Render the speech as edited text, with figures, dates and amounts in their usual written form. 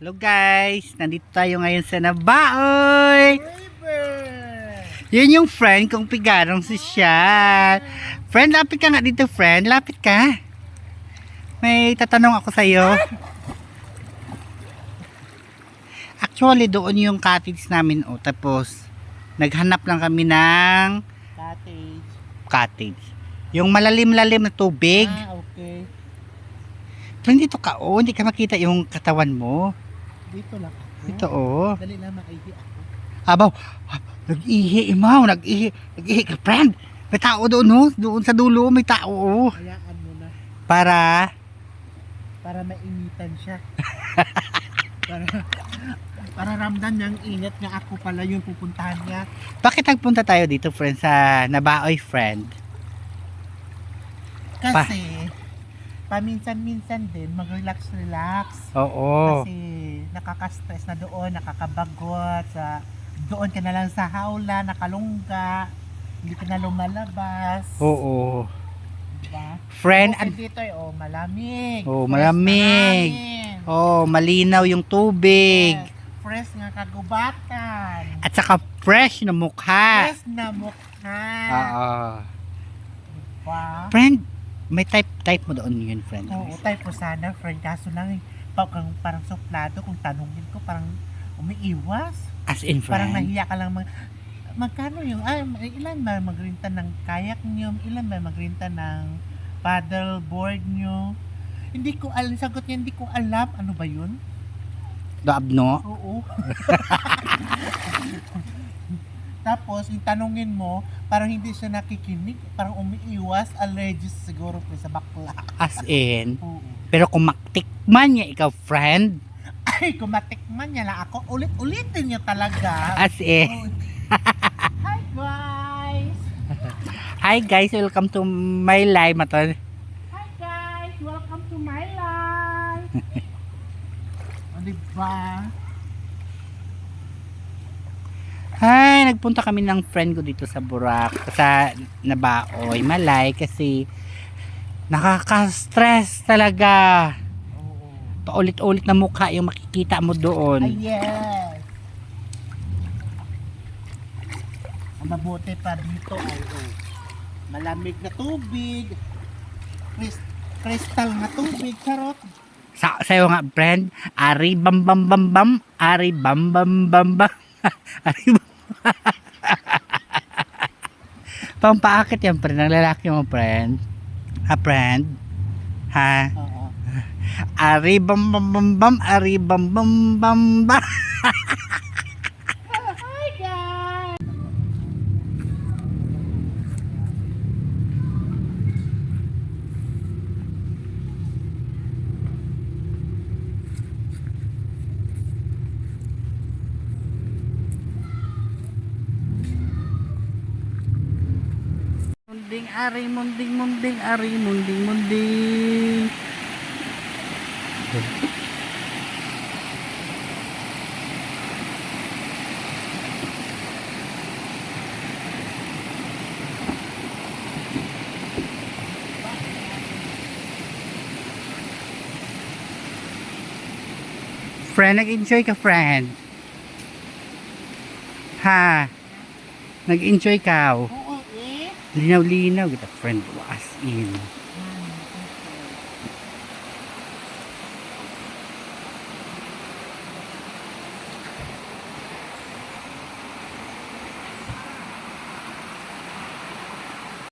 Hello guys, nandito tayo ngayon sa Nabaoy. Yun yung friend kong pigarong sosyal. Friend, lapit ka nga dito friend, lapit ka. May tatanong ako sa'yo. Actually doon yung cottage namin tapos naghanap lang kami ng cottage. Yung malalim-lalim na tubig. Okay. Friend, dito ka hindi ka makita yung katawan mo. Dito lang ako. Ito Dali lang makaihi ako. Abaw, nag-ihi imaw, nag-ihi ka friend. May tao doon doon sa dulo may tao Hayaan mo na. Para mainitan siya. para ramdam niyang init nga ako pala yung pupuntahan niya. Bakit nagpunta tayo dito friend sa Nabaoy friend? Kasi paminsan-minsan din mag-relax. Oo. Kasi nakaka-stress na doon, nakakabagot sa doon ka na lang sa hawla, nakalungga, hindi ka na lumalabas. Oo. Diba? Friend, Okay, dito malamig. Oh, Fresh malamig. na hangin. Malinaw yung tubig. Yes. Fresh nga kagubatan. At saka fresh na mukha. Fresh na mukha. Oo. Diba? Friend, may type mo doon yun friend. Oo, type ko sana, friend. Kaso lang, parang suplado, kung tanungin ko, parang umiiwas. As in Parang friend. nahiya ka lang magkano yung, ilan ba magrenta ng kayak nyo? Ilan ba magrenta ng paddle board nyo? Hindi ko alam, sagot niya, hindi ko alam. Ano ba yun? Doabno. Oo. Tapos, yung tanungin mo, parang hindi siya nakikinig, parang umiiwas, allergies siguro po sa bakla. As in. Oo. Pero kung maktikman niya ikaw friend. Ay, kung matikman niya lang ako, ulit-ulitin niya talaga. As in. Hi guys! Hi guys, welcome to my live matan. Hi guys! Welcome to my life! O diba? Hi, nagpunta kami ng friend ko dito sa Burak, sa Nabaoy, Malay kasi nakaka-stress talaga. Oo. Paulit-ulit na mukha yung makikita mo doon. Ay, yes! Ang mabuti pa dito ay malamig na tubig, crystal na tubig, charot. Sa'yo nga friend, ari bam bam bam bam, ari bam bam bam bam. Ari bam. Pampaakit yan friend, ng lalaki mo friend. Ha friend? Ha? Oo. Ari bam bam bam bam, ari bam bam bam bam. Hi guys! Munding ari, munding munding ari, munding munding. Friend, nag-enjoy ka friend? Ha? Nag-enjoy ka? Oo eh. Linaw-linaw kita friend, as in.